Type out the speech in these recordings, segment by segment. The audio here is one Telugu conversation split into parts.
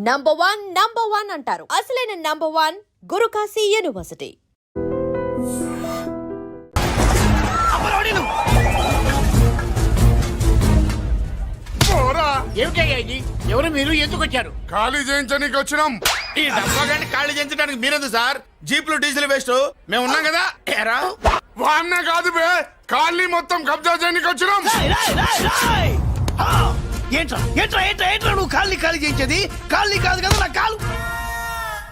నంబర్ వన్ అంటారు. అసలైన నంబర్ 1 గురుకాశీ యూనివర్సిటీ. ఎవరు మీరు ఎందుకు వచ్చారు? ఖాళీ చేయించడానికి వచ్చినాం. ఈ డబ్బా గంట ఖాళీ చేయించడానికి మీరెందుకు సార్? జీపులు డీజిల్ వేస్ట్, మేము ఉన్నాం కదా. ఏరా వాన్నే కాదు బే, ఖాళీ మొత్తం కబ్జా చేయడానికి వచ్చినాం. ఏంట్రా ఏంట్రా ఏంట్రా ఏంట్రా నువ్వు ఖాళీ చేయించేది? ఖాళీ కాదు కదా నా కాలు.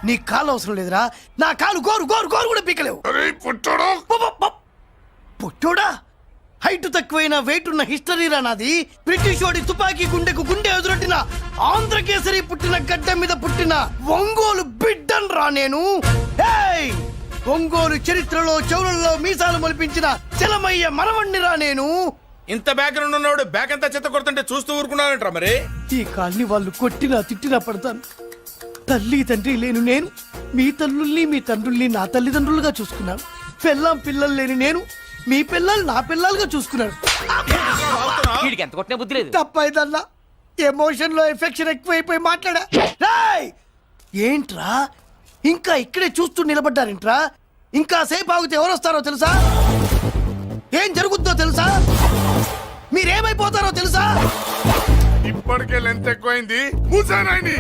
నీ కాలు అవసరం లేదురా, నా కాలు గోరు గోరు గోరు కూడా పీకలేవు. పుట్టడు పుట్టోడా? హైట్ తక్కువైన వెయిట్ ఉన్న హిస్టరీ రా నాది. బ్రిటిష్ వాడి తుపాకీ గుండెకు గుండె ఎదురొట్టిన ఆంధ్రకేసరి పుట్టిన గడ్డ మీద పుట్టిన ఒంగోలు బిడ్డన్ రా నేను. ఒంగోలు చరిత్రలో చౌరల్లో మీసాలు మొలిపించిన చలమయ్య మనవణ్ణి రా నేను. ఇంత బ్యాక్గ్రౌండ్ ఉన్నవాడు బ్యాక్ అంతా చెత్త కొడుతుంటే చూస్తూ ఊరుకున్నారంట. మరి ఈ కాల్ని వాళ్ళు కొట్టినా తిట్టినా పడతాను. తల్లి తండ్రి లేను నేను మీ తల్లుల్ని మీ తండ్రుల్ని నా తల్లిదండ్రులుగా చూసుకున్నాను. పిల్లం పిల్లలు లేని నేను మీ పిల్లలు నా పిల్లలుగా చూసుకున్నాను. తప్పైదల్లా ఎమోషన్ లో ఎఫెక్షన్ ఎక్కువైపోయి మాట్లాడా. ఏంట్రా ఇంకా ఇక్కడే చూస్తూ నిలబడ్డారేంట్రా? ఇంకా సేపు ఆగితే ఎవరు వస్తారో తెలుసా? ఏం జరుగుతుందో తెలుసా? మీరేమైపోతారో తెలుసా? ఇప్పటికే లెంత్ ఎక్కువైంది. మూసానాయని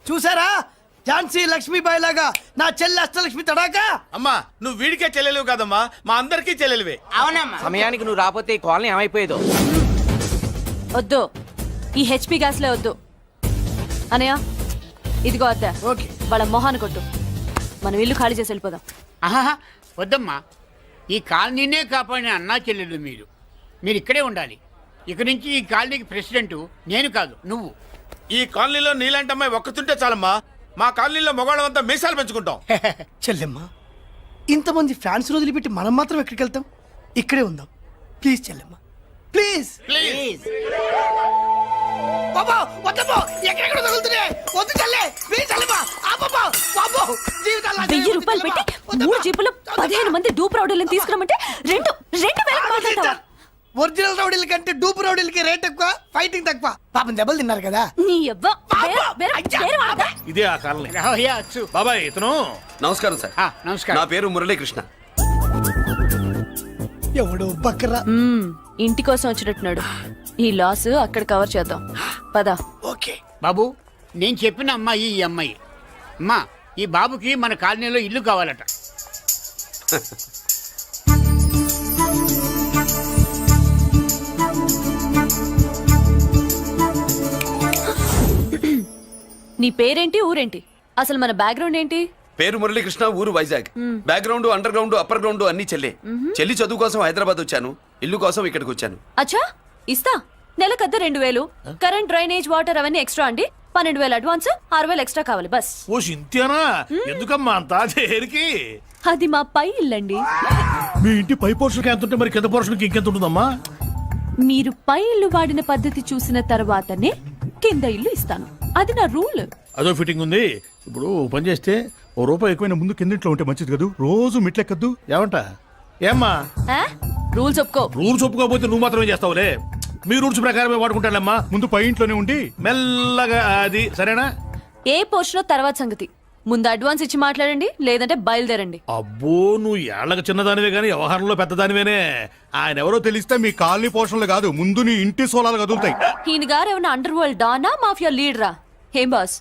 చూసారా? ఝాన్సీ లక్ష్మీబాయి లాగా నా చెల్లి అష్టలక్ష్మి తడాకా. అమ్మా నువ్వు వీడికే చెల్లెలివి కాదమ్మా, మా అందరికీ చెల్లెలివే. అవునమ్మా. సమయానికి నువ్వు రాకపోతే ఈ కాలనీ ఏమైపోయేదో. వద్దు, ఈ హెచ్పి గ్యాస్లే వద్దు. అనయ్య ఇదిగో అద్దా. ఓకే, వాళ్ళ మొహాన్ని కొట్టు. మనం ఇల్లు ఖాళీ చేసి వెళ్ళిపోదాం. ఆహా వద్దమ్మా, ఈ కాలనీనే కాపాడిన అన్నా చెల్లెలు మీరు ఇక్కడే ఉండాలి. ఇక నుంచి ఈ కాలనీకి ప్రెసిడెంట్ నేను కాదు, నువ్వు. ఈ కాలనీలో నీలాంటి అమ్మాయి ఒక్కతుంటే చాలమ్మా. మా కాలనీలో మగవాళ్ళంతా మీసాలు పెంచుకుంటాం. చెల్లెమ్మ, ఇంతమంది ఫ్యాన్స్ వదిలిపెట్టి మనం మాత్రం ఎక్కడికి వెళ్తాం? ఇక్కడే ఉందాం ప్లీజ్ చెల్లెమ్మ, ప్లీజ్. ₹1000 పెట్టి 3 జీపులు 15 మంది డూప్ రౌడీలను తీసుకురామంటే 2,000 మాట్లాడతావా? ఒరిజినల్ రౌడీల కంటే డూప్ రౌడీలకి రేట్ ఎక్కువ, ఫైటింగ్ తక్కువ. పాపం దెబ్బలు తిన్నారు కదా. నీ యవ్వ ఇదే ఆ కాలనీ. రావయ్యా అచ్చు. బాబాయ్ ఇతను. నమస్కారం సార్. నమస్కారం. నా పేరు మురళీకృష్ణ. ఎవడు బక్కరా. ఇంటి కోసం వచ్చినట్టున్నాడు. ఈ లాస్ అక్కడ కవర్ చేద్దాం పద. ఓకే బాబు, నేను చెప్పిన అమ్మాయి ఈ అమ్మాయి. అమ్మా, ఈ బాబుకి మన కాలనీలో ఇల్లు కావాలట. నీ పేరేంటి, ఊరేంటి, అసలు మన బ్యాక్గ్రౌండ్ ఏంటి? పేరు మురళీకృష్ణ, ఊరు Vizag. Background under ground upper ground అన్ని చెల్లి. చెల్లి చదువు కోసం హైదరాబాద్ వచ్చాను, ఇల్లు కోసం ఇక్కడికి వచ్చాను. అచ్చా, ఇస్తా. నెలకద్ద 2,000, కరెంట్, డ్రైనేజ్, వాటర్ అవన్నీ ఎక్స్ట్రా అండి. 12,000 అడ్వాన్స్, 6,000 ఎక్స్ట్రా కావాలి బస్. ఓ సింత్యానా, ఎందుకమ్మా అంతా చేరికి? అది మా పై ఇల్లండి. మీ ఇంటి పై పోర్షన్కి ఎంత ఉంటే మరి కింద పోర్షన్కి ఇంకెంత ఉంటుందమ్మా? మీరు పై ఇల్లు వాడిన పద్ధతి చూసిన తర్వాతనే కింద ఇల్లు ఇస్తాను. అది నా రూల్. అదో ఫిట్టింగ్ ఉంది. ఇప్పుడు పని చేస్తే ₹1 ఎక్కువైన ముందు కిందింట్లో ఉంటే మంచిది కదా, రోజు మిట్లెక్కద్దు. ఏమంట? ఏమ్మా రూల్స్ ఒప్పుకో. రూల్స్ ఒప్పుకోకపోతే నువ్వు మాత్రమే చేస్తావులే. మీ రూల్స్ ప్రకారమే వాడుకుంటానమ్మా. ముందు పై ఇంట్లోనే ఉండి మెల్లగా అది, సరేనా? ఏ పోర్షన్ తర్వాత సంగతి. ముందు అడ్వాన్స్ ఇచ్చి మాట్లాడండి, లేదంటే బయలుదేరండి. అబ్బో, నువ్వు ఏళ్ళకి చిన్నదానివే కానీ వ్యవహారంలో పెద్దదానివేనే. ఆయన ఎవరో తెలిస్తే మీ కాలనీ పోషణలు కాదు, ముందు నీ ఇంటి సోలాలు కదులుతాయి. ఈయన గారు ఏమన్నా అండర్ వరల్డ్ డానా, మాఫియా లీడరా? ఏం బాస్?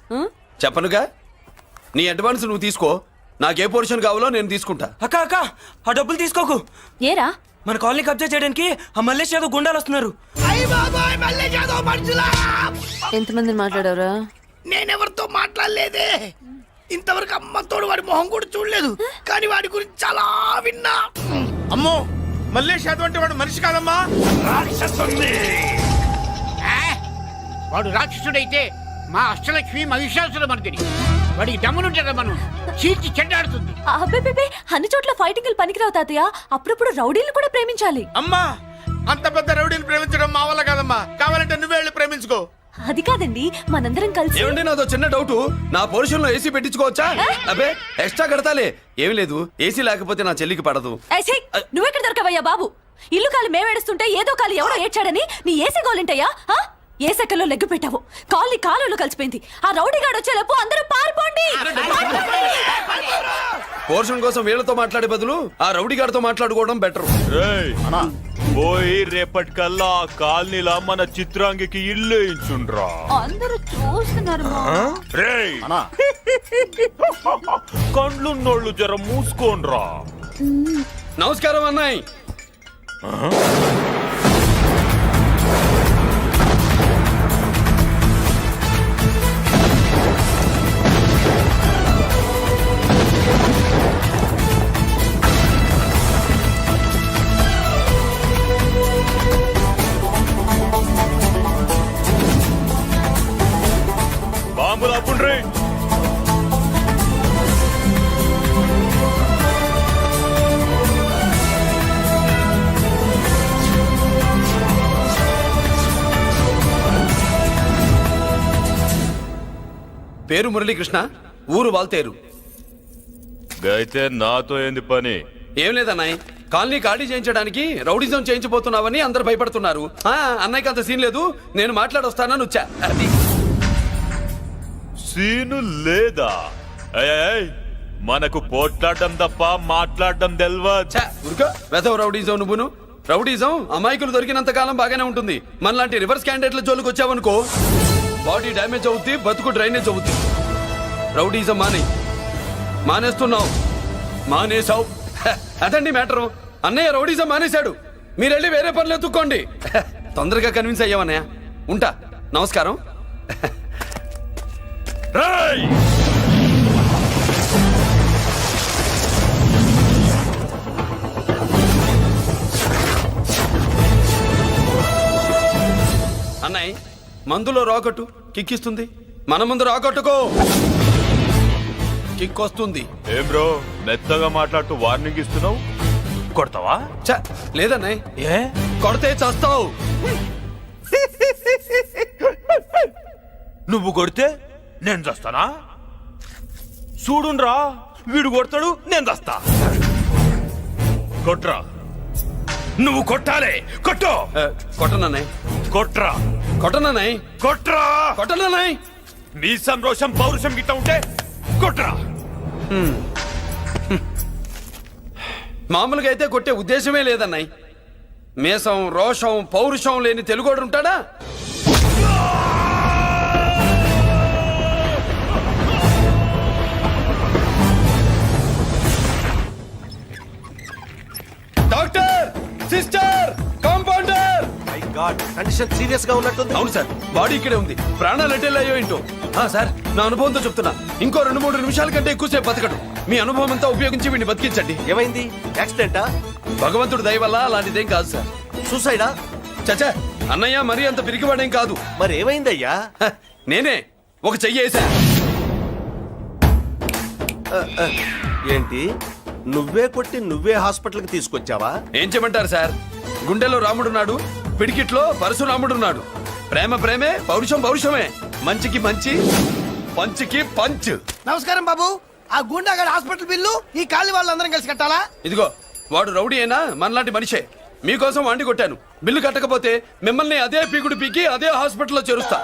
చెప్పనుగా, నీ అడ్వాన్స్ నువ్వు తీసుకో. నాకే పోర్షన్ కావాలో నేను తీసుకుంటా. అక్క అక్క, ఆ డబ్బులు తీసుకోకు. ఏరా? మన కాలనీ కబ్జా చేయడానికి ఆ మల్లేష్ యాదవ్ గుండాలు వస్తున్నారు. అయ్య బాబాయ్ మళ్ళీ చదువు మనుషులా ఎంతమందిని మాట్లాడారా? నేనెవరితో మాట్లాడలేదే. ఇంతవరకు అమ్మతోడు వాడి మొహం కూడా చూడలేదు, కానీ వాడి గురించి చాలా విన్నా. అమ్మో మల్లేష్ యాదవ్ అంటే వాడు మనిషి కాదమ్మా, రాక్షసుని. వాడు రాక్షసుడైతే మా అష్టలక్ష్మి మహిషాసుల మర్దిని. వాడికి దమ్మునుంటారా మనం చీల్చి చెడ్డాడుతుంది. అబ్బే అన్ని చోట్ల ఫైటింగ్ పనికిరావు తాతయ్య. అప్పుడప్పుడు రౌడీలు కూడా ప్రేమించాలి. అమ్మా అంత పెద్ద రౌడీని ప్రేమించడం మా వల్ల కాదమ్మా, కావాలంటే నువ్వే వెళ్ళి ప్రేమించుకో. అది కాదండి, మనందరం కలిసి. ఏమండి నాదో చిన్న డౌట్, నా పోర్షన్ లో ఏసీ పెట్టించుకోవచ్చా? అబ్బే ఎక్స్ట్రా కడతాలే, ఏమి లేదు. ఏసీ లేకపోతే నా చెల్లికి పడదు. నువ్వెక్కడ దొరకవయ్యా బాబు? ఇల్లు కాలు మేమేడుస్తుంటే ఏదో కాలు ఎవడో ఏడ్చాడని నీ ఏసీ గోలింటయ్యా? ఏ సెకల్లో లెగ్గు పెట్టావు, కాలి కాలులో కలిసిపోయింది. ఆ రౌడీగాడు వచ్చేలోపు అందరూ పారిపోండి. పోర్షన్ కోసం వీళ్ళతో మాట్లాడే బదులు ఆ రౌడీ గారితో మాట్లాడుకోవడం బెటర్. పోయి రేపటికల్లా ఆ కాలనీలా మన చిత్రాంగికి ఇల్లు ఇచ్చుండ్రా. అందరూ చూస్తున్నారు. రేయ్ కండ్లున్నోళ్ళు జర మూసుకోండ్రా. నమస్కారం అన్నాయ్. బాంబులు అప్పుండ్రీ. పేరు మురళీకృష్ణ, ఊరు వాల్తేరు. అయితే నాతో ఏంది పని? ఏం లేదన్నాయ్, కాలనీ ఖాళీ చేయించడానికి రౌడిజం చేయించబోతున్నావని అందరు భయపడుతున్నారు. అన్నయ్యకి అంత సీన్ లేదు, నేను మాట్లాడొస్తానని వచ్చా. అది సీను లేదా? మనకు పోట్లాడడం తప్ప మాట్లాడడం తెల్వా. వెదవ రౌడీజం నువ్వును. రౌడీజం అమాయకులు దొరికినంత కాలం బాగానే ఉంటుంది. మనలాంటి రివర్స్ క్యాండిడేట్ల జోలికి వచ్చావనుకో బాడీ డ్యామేజ్ అవుద్ది, బతుకు డ్రైనేజ్ అవుద్ది. రౌడీజం మానేస్తున్నావు, మానేసావు. అదండి మ్యాటరు. అన్నయ్య రౌడీజం మానేశాడు, మీరెళ్ళి వేరే పనులు ఎత్తుక్కోండి. తొందరగా కన్విన్స్ అయ్యావన్నయ్య. ఉంటా, నమస్కారం. అన్నయ్య మందులో రాకట్టు కిక్కిస్తుంది, మన ముందు రాకట్టుకో కిక్ వస్తుంది. ఏం బ్రో మెత్తగా మాట్లాడుతూ వార్నింగ్ ఇస్తున్నావు? కొడతావా? లేదన్నయ్య, ఏ కొడితే చస్తావు. నువ్వు కొడితే నేను చస్తానా? చూడుండ్రా, వీడు కొడతాడు, నేను చస్తా. కొట్రా, నువ్వు కొట్టాలి. కొట్టు. కొట్టనన్నయ్య, కొట్రా. కొట్టనన్నయ్య, కొట్రా. కొట్టనన్నయ్య. మీ సంరోషం పౌరుషం గిట్ట ఉంటే కొట్రా. మామూలుగా అయితే కొట్టే ఉద్దేశమే లేదన్నయ్య. మేషం రోషం పౌరుషం లేని తెలుగోడు ఉంటాడా? Doctor, sister, compounder. Condition serious గా ఉన్నట్టుంది. అవును సార్, బాడీ ఇక్కడే ఉంది, ప్రాణాలు ఎట్టెళ్ళి అయ్యో ఏంటో. సార్ నా అనుభవంతో చెప్తున్నా, ఇంకో 2-3 నిమిషాల కంటే ఎక్కువసేపు బతకడు. మీ అనుభవం అంతా ఉపయోగించి వీడిని బతికించండి. ఏమైంది? యాక్సిడెంటా? భగవంతుడు దయ వల్ల అలాంటిదేం కాదు సార్. సూసైడా? చచ్చా, అన్నయ్య మరీ అంత పిరికివాడేం కాదు. మరి ఏమైందయ్యా? నేనే ఒక చెయ్యి వేసా. ఏంటి, నువ్వే కొట్టి నువ్వే హాస్పిటల్కి తీసుకొచ్చావా? ఏం చేయమంటారు సార్, గుండెలో రాముడున్నాడు, పిడికిట్లో పరశురాముడున్నాడు. ప్రేమ ప్రేమే, పౌరుషం పౌరుషమే. మంచికి మంచి, పంచికి పంచ్. నమస్కారం బాబు. ఆ గుండాగడ్ హాస్పిటల్ బిల్లు ఈ కాలి వాళ్ళందరం కలిసి కట్టాలా? ఇదిగో, వాడు రౌడీ అయినా మనలాంటి మనిషే. మీకోసం వండి కొట్టాను. బిల్లు కట్టకపోతే మిమ్మల్ని అదే పీకుడు పీకి అదే హాస్పిటల్లో చేరుస్తా.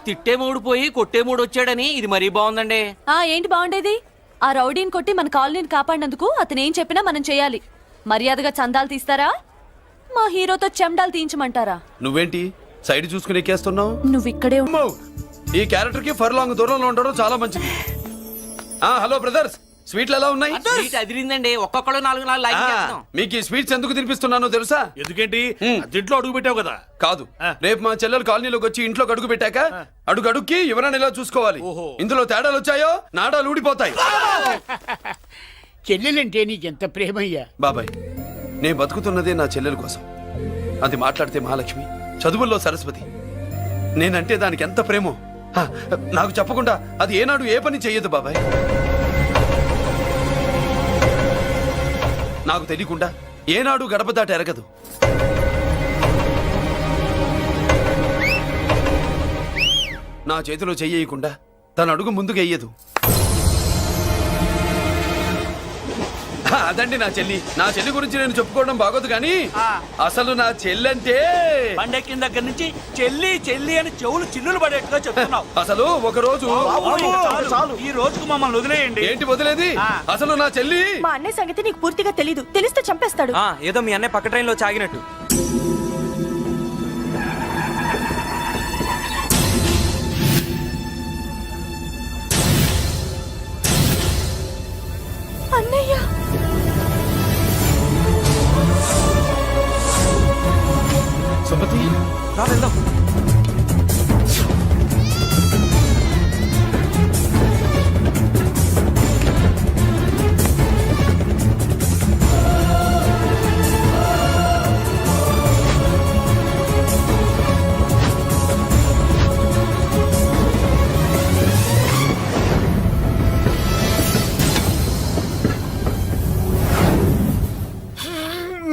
తిట్టే మూడు పోయి కొట్టే మూడు వచ్చాడని ఇది మరీ బాగుందండి. ఏంటి బాగుండేది? ఆ రౌడీని కొట్టి మన కాలనీని కాపాడినందుకు అతను ఏం చెప్పినా మనం చేయాలి. మర్యాదగా చందాలు తీస్తారా, మా హీరోతో చెండాలు తీయించమంటారా? నువ్వేంటి సైడ్ చూసుకుని ఎక్కేస్తున్నావు? నువ్వు ఇక్కడే ఈ క్యారెక్టర్ కి ఫర్ లాంగ్ దూరంలో ఉండడం చాలా మంచిది. హలో బ్రదర్స్, స్వీట్లు ఎలా ఉన్నాయి సీట్ అదిరిందండి ఒక్కొక్కడు 4 లైక్ చేస్తాం మీకు ఈ స్వీట్స్ ఎందుకు తినిపిస్తున్నానో తెలుసా ఎందుకేంటి హ్మ్. దీంట్లో అడుగు పెట్టావు కదా కాదు రేపు మా చెల్లెలు కాలనీలోకి వచ్చి ఇంట్లో అడుగు పెట్టాక అడుగు అడుక్కి ఎవరైనా ఇలా చూసుకోవాలి ఓహో. ఇందులో తేడాలు వచ్చాయో నాడాలు ఊడిపోతాయి చెల్లెలంటే నీకెంత ప్రేమయ్యా. బాబాయ్ నేను బతుకుతున్నదే నా చెల్లెల కోసం. అది మాట్లాడితే మహాలక్ష్మి, చదువుల్లో సరస్వతి. నేనంటే దానికి ఎంత ప్రేమో నాకు చెప్పకుండా అది ఏనాడు ఏ పని చెయ్యదు బాబాయ్. నాకు తెలియకుండా ఏనాడు గడప దాట ఎరగదు. నా చేతిలో చెయ్యకుండా తన అడుగు ముందుకు వెయ్యదు. అదండి నా చెల్లి. నా చెల్లి గురించి నేను చెప్పుకోవడం బాగోదు కానీ అసలు నా చెల్లి అంటే పండెక్కిన దగ్గర నుంచి చెల్లి చెల్లి అని చెవులు చిల్లులు పడేట్టుగా చెప్తున్నావు. అసలు ఒక రోజు ఈ రోజుకు మమ్మల్ని వదిలేయండి. ఏంటి వదిలేది? అసలు నా చెల్లి మా అన్నయ్య సంగతి నీకు పూర్తిగా తెలీదు. తెలిస్తే చంపేస్తాడు. ఏదో మీ అన్నయ్య పక్క ట్రైన్ లో చాగినట్టు. అన్నయ్య సుమతి రా వెళ్దాం.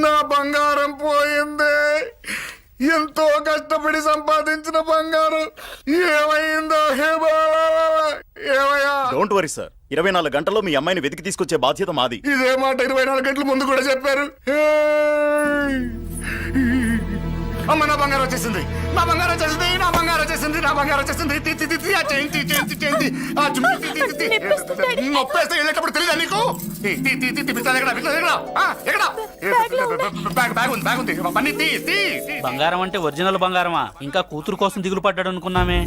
నా బంగారం పోయింది. ఎంతో కష్టపడి సంపాదించిన బంగారం ఏమైందో హే బాబా, ఏమయ్యా? డోంట్ వరీ సార్, 24 గంటల్లో మీ అమ్మాయిని వెతికి తీసుకొచ్చే బాధ్యత మాది. ఇదే మాట 24 గంటల ముందు కూడా చెప్పారు. అమ్మ నా బంగారం వచ్చేసింది, నా బంగారం వచ్చేసింది, నా బంగారం వచ్చేసింది, నా బంగారం వచ్చేసింది. ఆ చేయించి చేయించి చేయించి ఆ జుమ్మి నొప్పేస్తే వెళ్ళేటప్పుడు తెలియదా నీకు? బ్యాగ్ ఉంది, బ్యాగ్ ఉంది. పని తీ. బంగారం అంటే ఒరిజినల్ బంగారమా? ఇంకా కూతురు కోసం దిగులు పడ్డాడు అనుకున్నామే.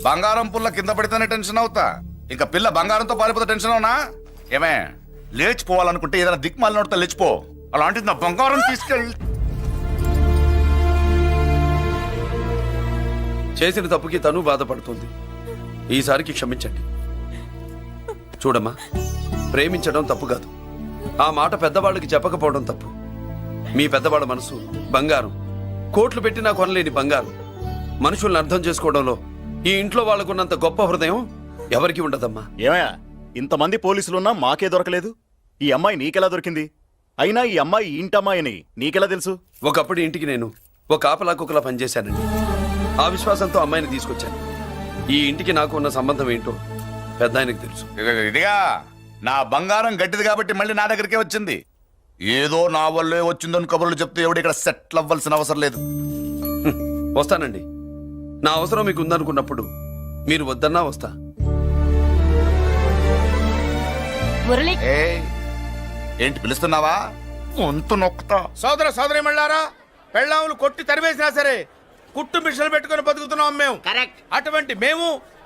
బంగారం పుల్ల కింద పడితేనే టెన్షన్ అవుతా, ఇంకా పిల్ల బంగారంతో పారిపోతే టెన్షన్ అవునా? ఏమే లేచిపోవాలనుకుంటే ఏదైనా దిక్మాల నోడితే లేచిపో. అలాంటిది నా బంగారం తీసుకెళ్ళి చేసిన తప్పుకి తను బాధపడుతుంది. ఈసారికి క్షమించండి. చూడమ్మా, ప్రేమించడం తప్పు కాదు. ఆ మాట పెద్దవాళ్ళకి చెప్పకపోవడం తప్పు. మీ పెద్దవాళ్ళ మనసు బంగారం, కోట్లు పెట్టినా కొనలేని బంగారం. మనుషుల్ని అర్థం చేసుకోవడంలో ఈ ఇంట్లో వాళ్ళకున్నంత గొప్ప హృదయం ఎవరికి ఉండదమ్మా. ఏమయ్యా, ఇంతమంది పోలీసులున్నా మాకే దొరకలేదు. ఈ అమ్మాయి నీకెలా దొరికింది? అయినా ఈ అమ్మాయి ఈ ఇంటమ్మాయిని నీకెలా తెలుసు? ఒకప్పుడు ఇంటికి నేను ఒక ఆపలా కుక్కలా పనిచేశానండి. ఆ విశ్వాసంతో అమ్మాయిని తీసుకొచ్చాను. ఈ ఇంటికి నాకు ఉన్న సంబంధం ఏంటో పెద్ద ఆయనకు తెలుసు. ఇదిగా నా బంగారం గట్టిది కాబట్టి మళ్ళీ నా దగ్గరికే వచ్చింది. ఏదో నా వల్లే వచ్చిందని కబుర్లు చెప్తే ఎవడు ఇక్కడ సెటిల్ అవ్వాల్సిన అవసరం లేదు. వస్తానండి. నా అవసరం మీకు ఉందనుకున్నప్పుడు మీరు వద్దన్నా వస్తా. ఏంటి పిలుస్తున్నావా? వంతు నొక్కుతా. సోదర సోదరి మళ్ళారా, పెళ్ళాములు కొట్టి తరివేసినా సరే కుట్టు మిషన్లు పెట్టుకుని బతుకుతున్నాం మేము. కరెక్ట్. అటువంటి మేము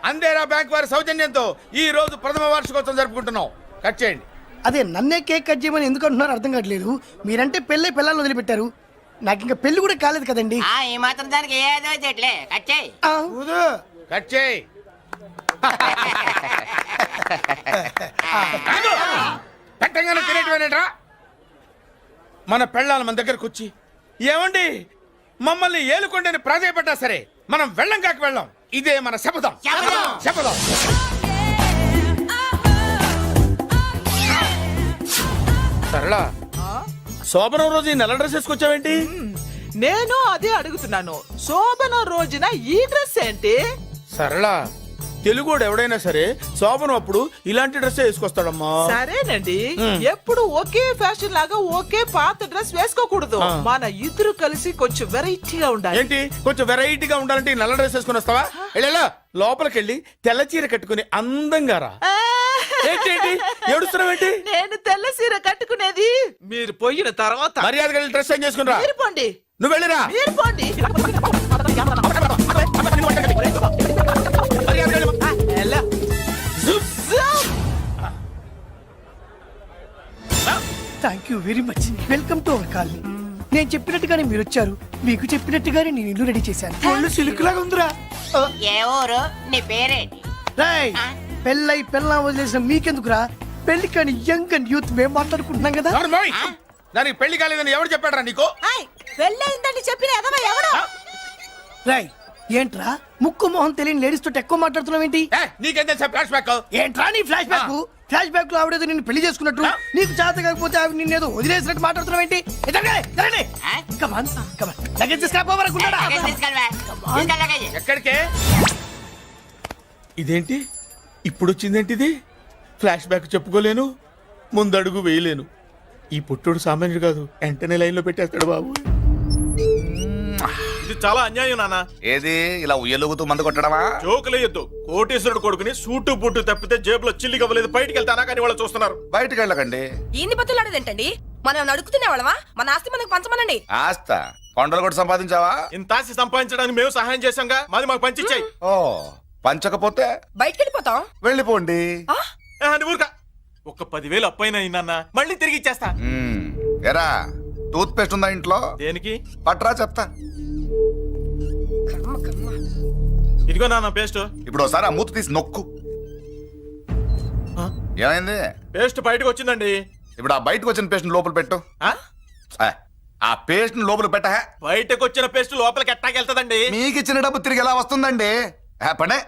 అందేరా బ్యాంక్ వారి సౌజన్యంతో ఈ రోజు ప్రథమ వార్షికోత్సవం జరుపుకుంటున్నాం. కట్ చేయండి. అదే నన్నే కేక్ కట్ చేయమని ఎందుకు అంటున్నారో అర్థం కావట్లేదు. మీరంటే పెళ్ళై పిల్లల్ని వదిలిపెట్టారు, నాకు ఇంకా పెళ్లి కూడా కాలేదు కదండి. ఈ మాత్రం దానికి ఏదో చెట్లే కచ్చాయి. ఆ, కట్ చేయి. పెట్టంగానే తినేటివేనేట్రా? మన పెళ్ళాలు మన దగ్గరకు వచ్చి ఏమండి మమ్మల్ని ఏలుకొండని ప్రాధాయపడ్డా సరే మనం వెళ్ళం కాక వెళ్ళాం. ఇదే మన శపథం. శపథం. సరళ, శోభనం రోజు ఈ నల్ల డ్రెస్ వేసుకొచ్చావేంటి? నేను అదే అడుగుతున్నాను. శోభన రోజున ఈ డ్రెస్ ఏంటి? సరళ, తెలుగుడు ఎవడైనా సరే శోభనం అప్పుడు ఇలాంటి డ్రెస్ వేసుకొస్తాడమ్మా. సరేనండి, ఎప్పుడు ఒకే ఫ్యాషన్ లాగా ఒకే పాత డ్రెస్ వేసుకోకూడదు. మన ఇద్దరు కలిసి కొంచెం వెరైటీగా ఉండాలి. ఏంటి కొంచెం వెరైటీగా ఉండాలంటే ఈ నల్ల డ్రెస్ వేసుకొని వస్తావా? వెళ్ళా లోపలికి వెళ్ళి తెల్ల చీర కట్టుకుని అందంగా రా. ఏంటి ఏడుస్తున్నావేంటి? నేను తెల్ల సీర కట్టుకునేది మీరు పోయిన తర్వాత. మర్యాదగా వెళ్ళి డ్రెస్ చేంజ్ చేసుకుని రా. మీరు పోండి. నువ్వు వెళ్ళిరా. మీరు పోండి. మర్యాదగా వెళ్ళి. ఎలా? జుప్, జుప్. Very much. Welcome to our colony. నేను చెప్పినట్టుగానే మీరు వచ్చారు, మీకు చెప్పినట్టుగానే నేను ఇల్లు రెడీ చేశాను. ఒళ్ళు సిలుకులాగా ఉందిరా. ఏ ఊరు నీ పేరేంటి? రాయ్ పెళ్ళై పెళ్ళా వదిలేసిన మీకెందుకురా? పెళ్లి కాని యంగ్ అండ్ యూత్ మేము మాట్లాడుకుంటున్నాం కదా. నోర్మోయ్! దానికి పెళ్లి కాలేదని ఎవరు చెప్పాడరా నీకు? పెళ్ళయిందని చెప్పిన ఎదవ ఎవడు? రాయ్ ఏంట్రా ముక్కు మొహం తెలియని లేడీస్ తోటి ఎక్కువ మాట్లాడుతున్నావు ఏంటి? నీకేం తెలుసా ఫ్లాష్ బ్యాక్? ఏంట్రా నీ ఫ్లాష్ బ్యాక్? ఫ్లాష్ బ్యాక్ లో ఆవిడేదో నిన్ను పెళ్లి చేసుకున్నట్టు, నీకు చేత కాకపోతే ఆవిడ నిన్నేదో వదిలేసినట్టు మాట్లాడుతున్నావు ఏంటి? కమాన్ కమాన్ లగేజ్ తీసుకురాపోవరకుంటాడా? ఎక్కడికే? ఇదేంటి ఇప్పుడు వచ్చిందేంటి ఇది? ఫ్లాష్ బ్యాక్ చెప్పుకోలేను, ముందడుగు వేయలేను. ఈ పుట్టుడు సామాన్యుడు కాదు, వెంటనే లైన్ లో పెట్టేస్తాడు బాబు. ఇది చాలా అన్యాయం నాన్న. ఏది ఇలా ఉయ్యలుగుతూ మందు కొట్టడమా? జోకులేయొద్దు. కోటేశ్వరుడు కొడుకుని సూటు బుట్టు తప్పితే జేబులో చిల్లి కవ్వలేదు, బయటికి వెళ్తానా కానీ వాళ్ళు చూస్తున్నారు. బయటికి వెళ్ళకండి. ఈయన్ని బతులాడేదేంటండి? మనం నడుకుతున్న వాళ్ళమా? మన ఆస్తి మనకు పంచమనండి. ఆస్త కొండలు కూడా సంపాదించావా? ఇంత ఆస్తి సంపాదించడానికి మేము సహాయం చేశాంగా, మాది మాకు పంచిచ్చాయి. ఓ పంచకపోతే బయటికి వెళ్ళిపోతాం. వెళ్ళిపోండి. ఊరుక. ఒక 10,000 అప్పైనా నాన్న, మళ్ళీ తిరిగి ఇచ్చేస్తా. ఎరా టూత్ పేస్ట్ ఉందా ఇంట్లో? దేనికి? పట్రా చెప్తా. ఇదిగో నాన్న పేస్ట్. ఇప్పుడు ఒకసారి ఆ మూత తీసి నొక్కు. ఏమైంది? పేస్ట్ బయటకు వచ్చిందండి. ఇప్పుడు ఆ బయటకు వచ్చిన పేస్ట్ లోపల పెట్టు. ఆ పేస్ట్ లోపల పెట్ట. బయటకు వచ్చిన పేస్ట్ లోపలికి ఎట్టాకెళ్తదండి? మీకు ఇచ్చిన డబ్బు తిరిగి ఎలా వస్తుందండి? పడే